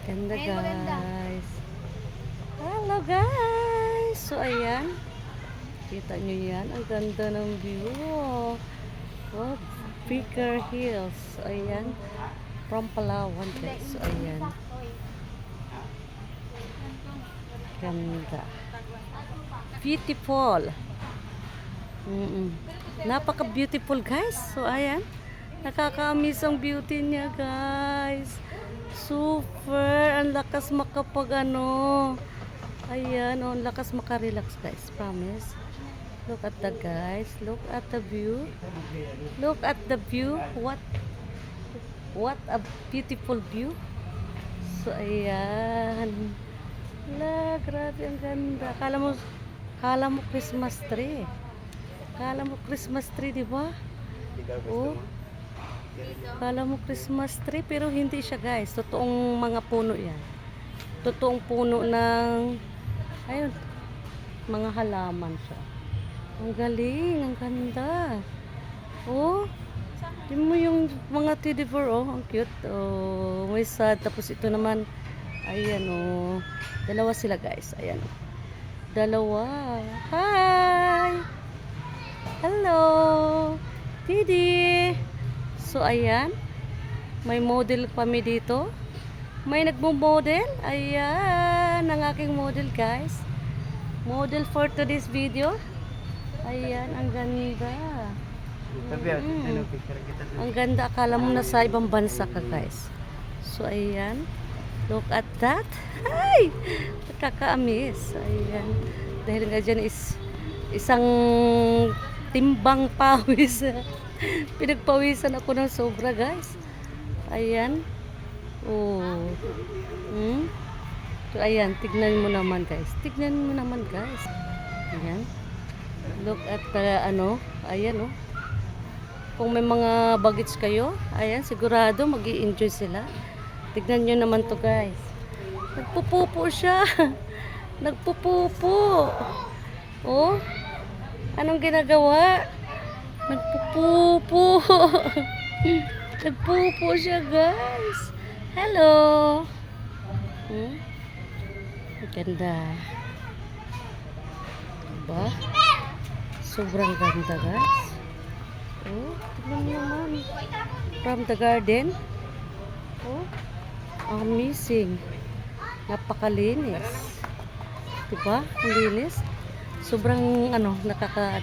Ganda guys. Hello guys. So ayan. Kita nyo yan. Ang ganda ng view. Oh, Bigger Hills. So ayan. From Palawan guys. So ayan. Ganda. Beautiful. Napaka-beautiful guys. So ayan. Nakaka-amaze ang beauty niya guys. Super. Ang lakas makapag ano. Ayan. Oh, ang lakas makarelax guys. Promise. Look at the guys. Look at the view. Look at the view. What a beautiful view. So ayan. La, grabe ang ganda. Kala mo Christmas tree. Kala mo Christmas tree, di ba? Oh. Kala mo Christmas tree, pero hindi siya, guys. Totoong mga puno 'yan. Totoong puno ng ayun, mga halaman siya. Ang galing, ang ganda. Oh. Di mo yung mga teddy bear, oh, ang cute. Oh, may sad. Tapos ito naman, ayan, oh. Dalawa sila, guys. Ayan. Dalawa. Hi! Hello! Didi! So, ayan. May model kami dito. May nagmo-model. Ayan. Ang aking model, guys. Model for today's video. Ayan. Ang ganda. Ang ganda. Akala mo nasa ibang bansa ka, guys. So, ayan. Look at that. Ay! Nakaka-amaze. Ayan. Dahil nga dyan is isang timbang pawis. Pinagpawisan ako ng sobra, guys. Ayan. Oh. So, ayan. Tignan mo naman, guys. Tignan mo naman, guys. Ayan. Look at ano. Ayan, oh. Kung may mga baggage kayo, ayan, sigurado mag-i-enjoy sila. Tignan nyo naman to guys. Nagpupupo siya. Nagpupupo. Oh. Anong ginagawa? Nagpupupo. Nagpupo siya guys. Hello. Ganda. Diba? Sobrang ganda guys. Oh, tignan mo naman. From the garden. Oh. Amazing. Napakalinis. Diba? Ang linis. Sobrang ano, nakaka